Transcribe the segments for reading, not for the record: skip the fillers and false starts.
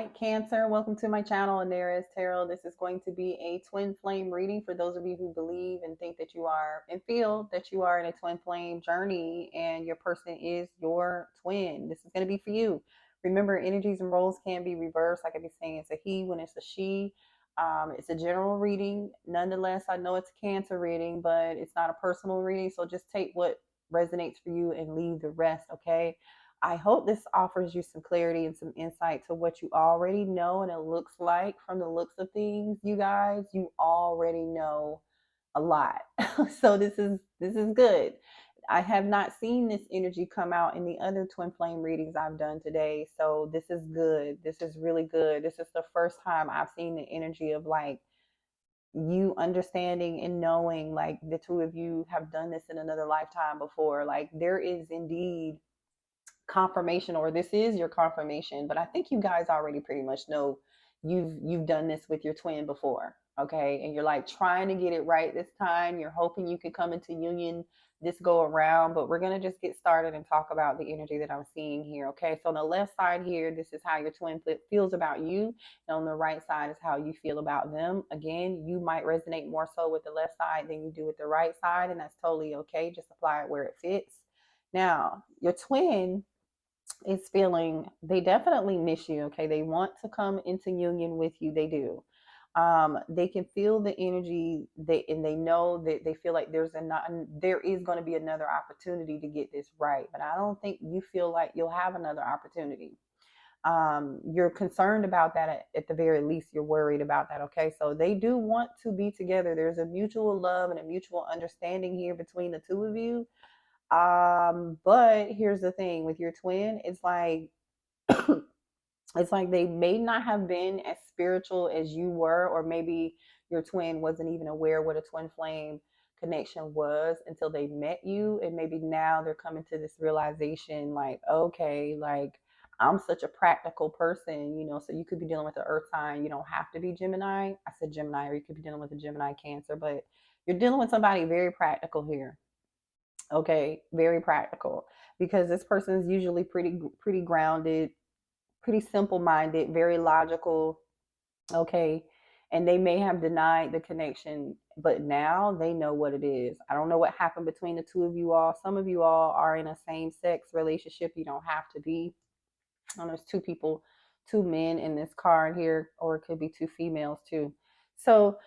right, Cancer, welcome to my channel, and there is Tarot. This is going to be a twin flame reading for those of you who believe and think that you are and feel that you are in a twin flame journey and your person is your twin. This is going to be for you. Remember, energies and roles can be reversed. Like I be saying, it's a he when it's a she. It's a general reading. Nonetheless, I know it's a Cancer reading, but it's not a personal reading. So just take what resonates for you and leave the rest, okay? I hope this offers you some clarity and some insight to what you already know. And it looks like, from the looks of things, you guys, you already know a lot. So this is good. I have not seen this energy come out in the other twin flame readings I've done today. So this is good. This is really good. This is the first time I've seen the energy of like you understanding and knowing like the two of you have done this in another lifetime before. Like there is indeed confirmation, or this is your confirmation, but I think you guys already pretty much know you've done this with your twin before, okay? And you're like trying to get it right this time. You're hoping you can come into union this go around, but we're going to just get started and talk about the energy that I'm seeing here, okay? So on the left side here, this is how your twin feels about you, and on the right side is how you feel about them. Again, you might resonate more so with the left side than you do with the right side, and that's totally okay. Just apply it where it fits. Now your twin is feeling, they definitely miss you, okay? They want to come into union with you. They do. They can feel the energy, and they know that they feel like there is going to be another opportunity to get this right, but I don't think you feel like you'll have another opportunity. You're concerned about that. At the very least, you're worried about that, okay? So they do want to be together. There's a mutual love and a mutual understanding here between the two of you. But here's the thing with your twin, it's like it's like they may not have been as spiritual as you were, or maybe your twin wasn't even aware what a twin flame connection was until they met you. And maybe now they're coming to this realization like, okay, like I'm such a practical person, so you could be dealing with the earth sign. You don't have to be Gemini. I said Gemini, or you could be dealing with a Gemini Cancer, but you're dealing with somebody very practical here. Okay, very practical, because this person is usually pretty grounded, pretty simple minded, very logical. Okay, and they may have denied the connection, but now they know what it is. I don't know what happened between the two of you all. Some of you all are in a same sex relationship. You don't have to be. There's two people, two men in this card here, or it could be two females too. So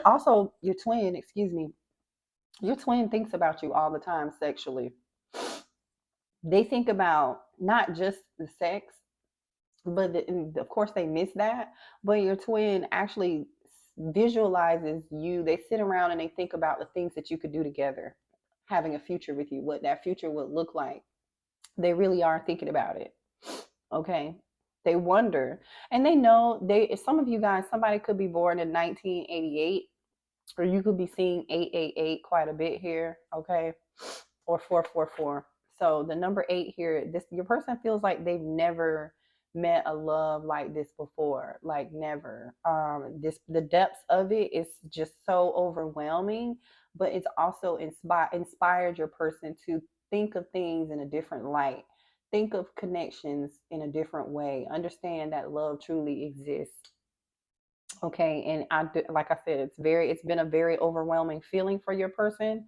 also your twin, excuse me, your twin thinks about you all the time sexually. They think about not just the sex, but of course they miss that. But your twin actually visualizes you. They sit around and they think about the things that you could do together, having a future with you, what that future would look like. They really are thinking about it. Okay. They wonder, and they know some of you guys, somebody could be born in 1988, or you could be seeing 888 quite a bit here, okay? Or 444. So the number 8 here, this your person feels like they've never met a love like this before, like never. The depths of it is just so overwhelming, but it's also inspired your person to think of things in a different light. Think of connections in a different way. Understand that love truly exists. Okay, and like I said, it's been a very overwhelming feeling for your person,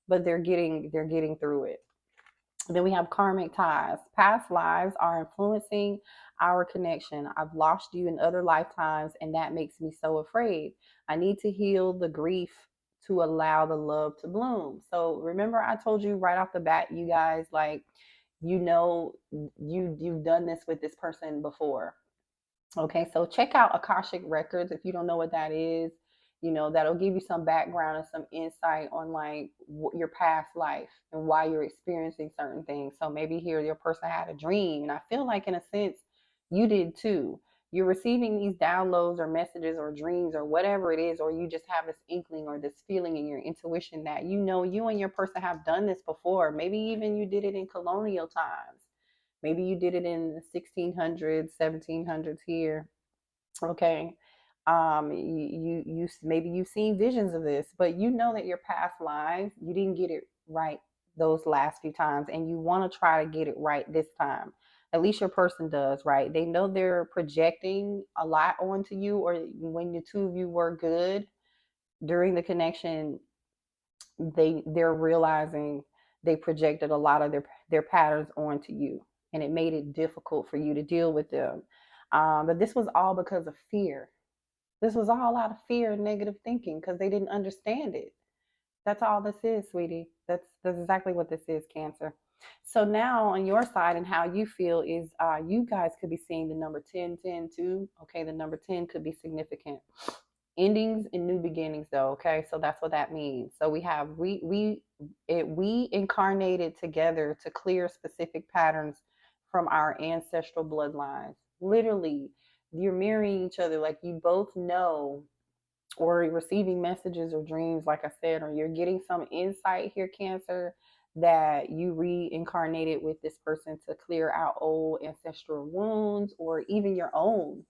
but they're getting through it. Then we have karmic ties. Past lives are influencing our connection. I've lost you in other lifetimes, and that makes me so afraid. I need to heal the grief to allow the love to bloom. So remember, I told you right off the bat, you guys, like, you've done this with this person before. Okay, so check out Akashic Records if you don't know what that is. That'll give you some background and some insight on like your past life and why you're experiencing certain things. So maybe here your person had a dream, and I feel like in a sense you did too. You're receiving these downloads or messages or dreams or whatever it is, or you just have this inkling or this feeling in your intuition that you and your person have done this before. Maybe even you did it in colonial times. Maybe you did it in the 1600s, 1700s here. Okay. You maybe you've seen visions of this, but you know that your past lives, you didn't get it right those last few times, and you want to try to get it right this time. At least your person does, right? They know they're projecting a lot onto you, or when the two of you were good during the connection, they're realizing they projected a lot of their patterns onto you, and it made it difficult for you to deal with them. But this was all because of fear. This was all out of fear and negative thinking because they didn't understand it. That's all this is, sweetie. That's exactly what this is, Cancer. So now on your side and how you feel is you guys could be seeing the number 10, 10, too. Okay, the number 10 could be significant. Endings and new beginnings, though. Okay, so that's what that means. So we incarnated together to clear specific patterns from our ancestral bloodlines. Literally, you're mirroring each other. Like, you both know, or receiving messages or dreams, like I said, or you're getting some insight here, Cancer, that you reincarnated with this person to clear out old ancestral wounds, or even your own,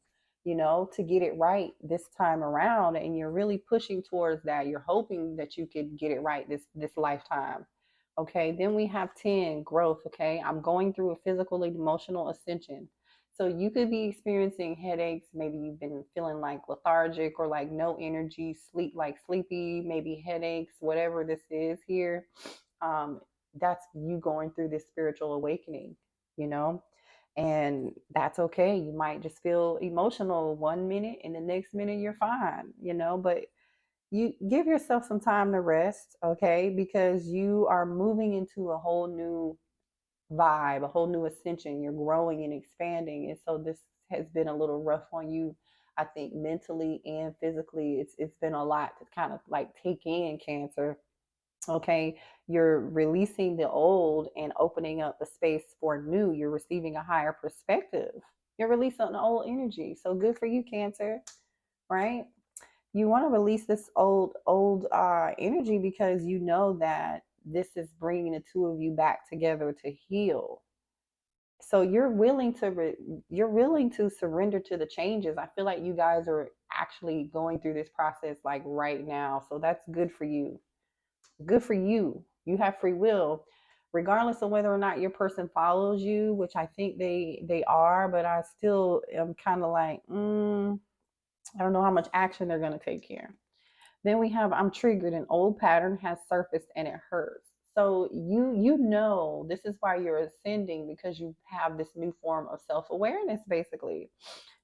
to get it right this time around. And you're really pushing towards that. You're hoping that you could get it right this lifetime. Okay, then we have 10, growth. Okay, I'm going through a physical and emotional ascension. So you could be experiencing headaches. Maybe you've been feeling like lethargic or like no energy, like sleepy, maybe headaches, whatever this is here. Um, that's you going through this spiritual awakening, you know, and that's okay. You might just feel emotional 1 minute and the next minute you're fine, but you give yourself some time to rest, okay, because you are moving into a whole new vibe, a whole new ascension. You're growing and expanding. And so this has been a little rough on you, I think, mentally and physically. It's been a lot to kind of like take in, Cancer. Okay. You're releasing the old and opening up the space for new. You're receiving a higher perspective. You're releasing the old energy. So good for you, Cancer, right? You want to release this old energy because you know that this is bringing the two of you back together to heal. So you're willing to surrender to the changes. I feel like you guys are actually going through this process like right now. So that's good for you. Good for you. You have free will, regardless of whether or not your person follows you, which I think they are, but I still am kind of like, I don't know how much action they're going to take here. Then we have, I'm triggered, an old pattern has surfaced and it hurts. So you know this is why you're ascending, because you have this new form of self-awareness basically.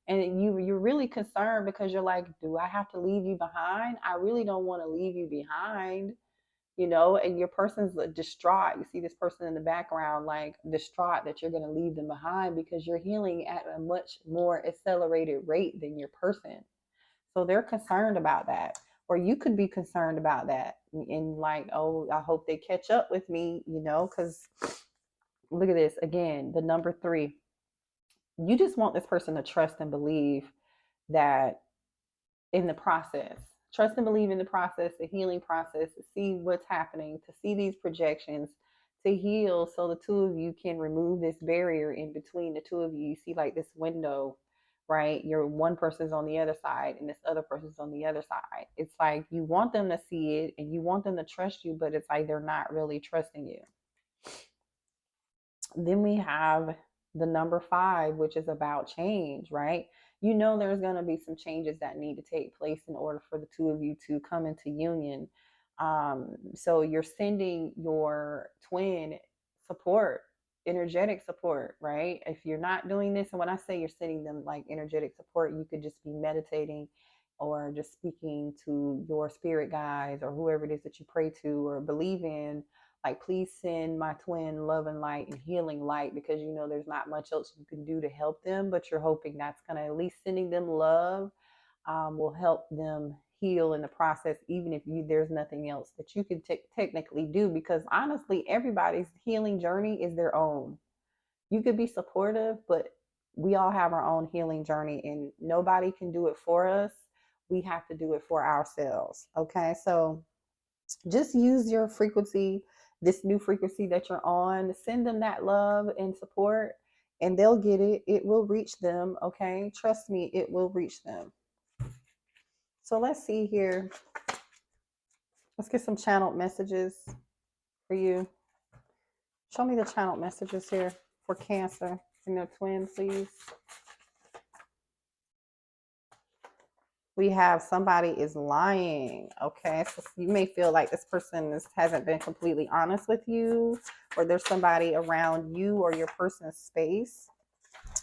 And you're really concerned because you're like, do I have to leave you behind? I really don't want to leave you behind, and your person's distraught. You see this person in the background, like distraught that you're going to leave them behind because you're healing at a much more accelerated rate than your person. So they're concerned about that. Or you could be concerned about that and like, oh, I hope they catch up with me, because look at this again, the number 3. You just want this person to trust and believe that in the process, trust and believe in the process, the healing process, to see what's happening, to see these projections, to heal so the two of you can remove this barrier in between the two of you. You see like this window, right? Your one person's on the other side and this other person's on the other side. It's like you want them to see it and you want them to trust you, but it's like they're not really trusting you. Then we have the number 5, which is about change, right? There's going to be some changes that need to take place in order for the two of you to come into union. So you're sending your twin support, energetic support, right? If you're not doing this, and when I say you're sending them like energetic support, you could just be meditating or just speaking to your spirit guides or whoever it is that you pray to or believe in, like, please send my twin love and light and healing light, because there's not much else you can do to help them, but you're hoping that's going to, at least sending them love, will help them heal in the process, even if there's nothing else that you can technically do, because honestly, everybody's healing journey is their own. You could be supportive, but we all have our own healing journey and nobody can do it for us. We have to do it for ourselves. Okay, so just use your frequency, this new frequency that you're on, send them that love and support, and they'll get it. It will reach them. Okay, trust me, it will reach them. So let's see here. Let's get some channeled messages for you. Show me the channeled messages here for Cancer. You know, twin, please. We have somebody is lying. Okay, so you may feel like this person hasn't been completely honest with you, or there's somebody around you or your person's space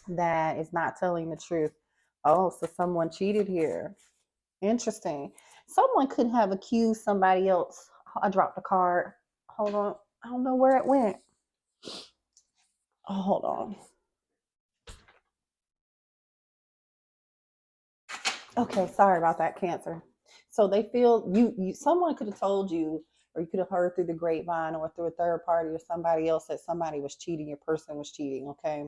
that is not telling the truth. Oh, so someone cheated here. Interesting. Someone could have accused somebody else. I dropped a card. Hold on. I don't know where it went. Oh, hold on. Okay, sorry about that, Cancer. So they feel you someone could have told you, or you could have heard through the grapevine or through a third party or somebody else that somebody was cheating, your person was cheating, okay?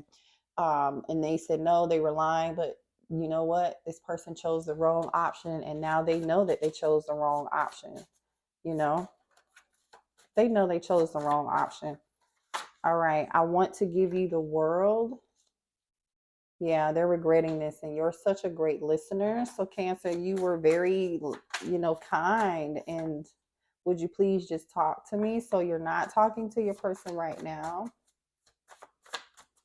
And they said no, they were lying, but you know what? This person chose the wrong option, and now they know that they chose the wrong option. You know, they know they chose the wrong option. All right, I want to give you the world. Yeah, they're regretting this, and you're such a great listener. So, Cancer, you were very, kind. And would you please just talk to me? So, you're not talking to your person right now.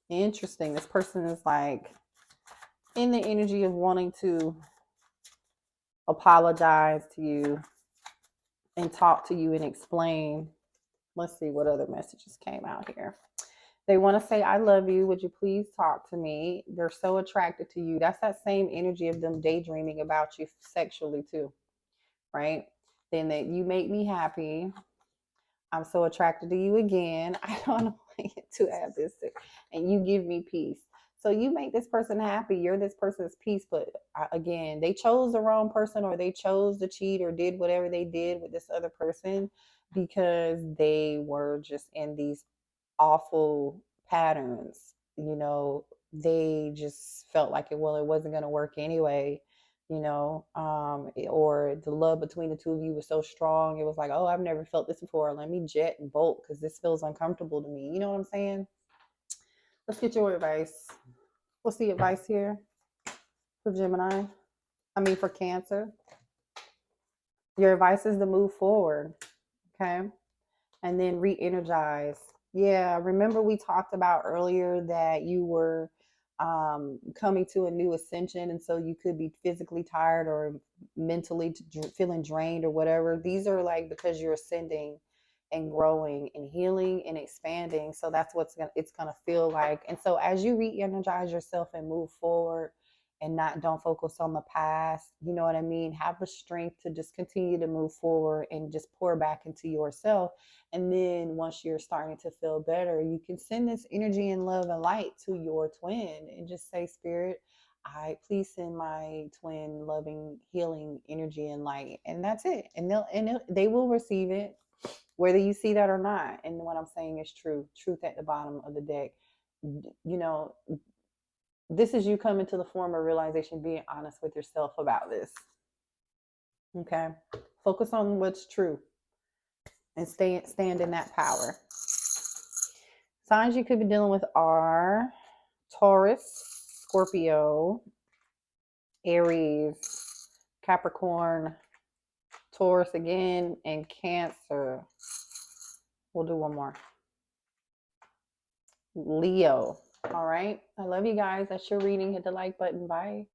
Interesting. This person is like in the energy of wanting to apologize to you and talk to you and explain. Let's see what other messages came out here. They want to say, I love you. Would you please talk to me? They're so attracted to you. That's that same energy of them daydreaming about you sexually, too, right? Then that you make me happy. I'm so attracted to you again. I don't want to have this. And you give me peace. So you make this person happy. You're this person's peace. But again, they chose the wrong person, or they chose to cheat or did whatever they did with this other person because they were just in these awful patterns. They just felt like it wasn't going to work anyway. Or the love between the two of you was so strong, it was like, oh, I've never felt this before, let me jet and bolt because this feels uncomfortable to me. You know what I'm saying? Let's get your advice. What's the advice here for Gemini? I mean, for Cancer. Your advice is to move forward. Okay. And then re-energize. Yeah, remember we talked about earlier that you were coming to a new ascension, and so you could be physically tired or mentally feeling drained or whatever. These are like because you're ascending and growing and healing and expanding. So that's it's gonna feel like. And so as you re-energize yourself and move forward, and don't focus on the past, you know what I mean? Have the strength to just continue to move forward and just pour back into yourself. And then once you're starting to feel better, you can send this energy and love and light to your twin and just say, Spirit, I please send my twin loving, healing energy and light. And that's it. And they will receive it, whether you see that or not. And what I'm saying is true. Truth at the bottom of the deck. This is you coming to the form of realization, being honest with yourself about this. Okay. Focus on what's true and stand in that power. Signs you could be dealing with are Taurus, Scorpio, Aries, Capricorn, Taurus again, and Cancer. We'll do one more. Leo. All right. I love you guys. That's your reading. Hit the like button. Bye.